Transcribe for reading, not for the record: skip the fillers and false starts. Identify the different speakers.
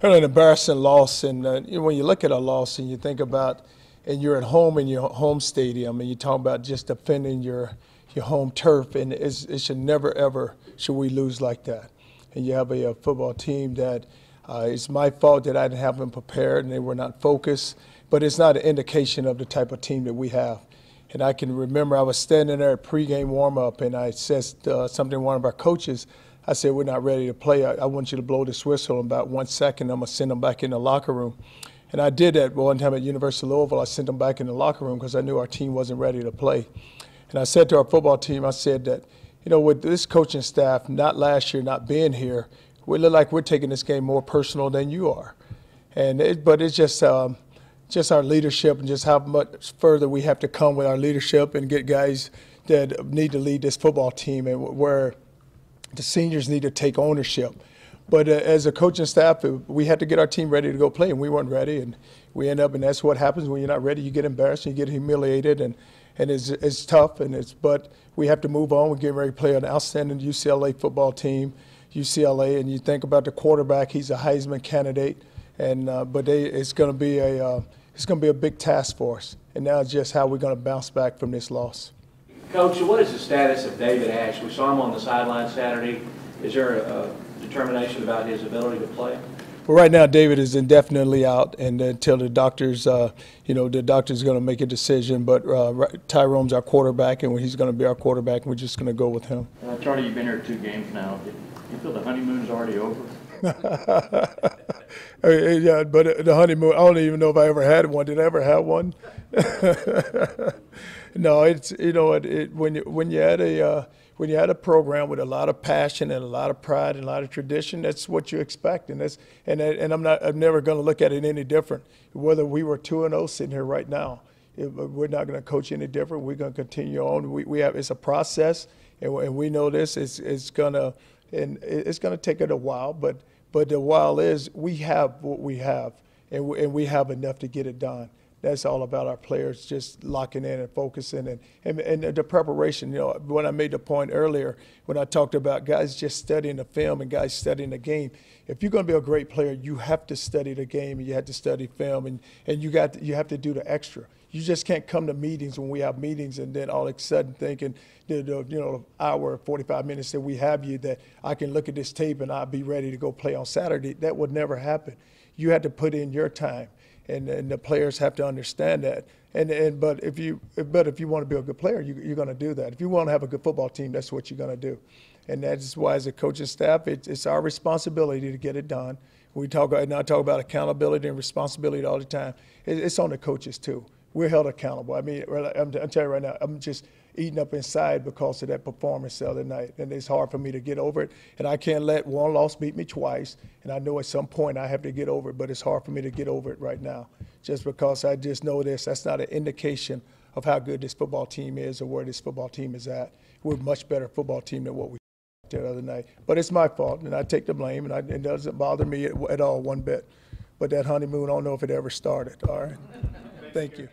Speaker 1: Had an embarrassing loss, and when you look at a loss and you think about, and you're at home in your home stadium, and you talk about just defending your home turf, and it should never ever should we lose like that. And you have a football team that it's my fault that I didn't have them prepared and they were not focused, but it's not an indication of the type of team that we have. And I can remember I was standing there at pregame warm-up, and I said something to one of our coaches. I said, we're not ready to play. I want you to blow this whistle in about 1 second. I'm going to send them back in the locker room. And I did that one time at University of Louisville. I sent them back in the locker room because I knew our team wasn't ready to play. And I said to our football team, I said that, with this coaching staff, not last year, not being here, we look like we're taking this game more personal than you are. But it's just our leadership and just how much further we have to come with our leadership and get guys that need to lead this football team, and where the seniors need to take ownership. But as a coaching staff, we had to get our team ready to go play, and we weren't ready. And we end up, and that's what happens when you're not ready. You get embarrassed, you get humiliated, and it's tough. But we have to move on. We're getting ready to play an outstanding UCLA football team, UCLA, and you think about the quarterback. He's a Heisman candidate, but it's going to be a big task for us. And now it's just how we're going to bounce back from this loss.
Speaker 2: Coach, what is the status of David Ash? We saw him on the sideline Saturday. Is there a determination about his ability to play?
Speaker 1: Well, right now David is indefinitely out, and until the doctor's, the doctor's going to make a decision. But Tyrone's our quarterback, and he's going to be our quarterback, and we're just going to go with him.
Speaker 3: Charlie, you've been here 2 games now. Do you feel the honeymoon's already over?
Speaker 1: Yeah, but the honeymoon, I don't even know if I ever had one. Did I ever have one? No, it's when you had a program with a lot of passion and a lot of pride and a lot of tradition, that's what you expect, and I'm never going to look at it any different. Whether we were 2-0 sitting here right now, we're not going to coach any different. We're going to continue on. It's a process, and we know this. It's going to take it a while, but the while is we have what we have, and we have enough to get it done. That's all about our players just locking in and focusing and the preparation. When I made the point earlier, when I talked about guys just studying the film and guys studying the game, if you're going to be a great player, you have to study the game, and you have to study film, and you have to do the extra. You just can't come to meetings when we have meetings and then all of a sudden thinking the hour, 45 minutes that we have you, that I can look at this tape and I'll be ready to go play on Saturday. That would never happen. You had to put in your time. And the players have to understand that. But if you want to be a good player, you're going to do that. If you want to have a good football team, that's what you're going to do. And that's why, as a coaching staff, it's our responsibility to get it done. I talk about accountability and responsibility all the time. It's on the coaches too. We're held accountable. I mean, I'm telling you right now, I'm just eating up inside because of that performance the other night. And it's hard for me to get over it. And I can't let one loss beat me twice. And I know at some point I have to get over it, but it's hard for me to get over it right now. Just because I just know this, that's not an indication of how good this football team is or where this football team is at. We're a much better football team than what we did the other night. But it's my fault, and I take the blame, and it doesn't bother me at all one bit. But that honeymoon, I don't know if it ever started, all right? Thank you.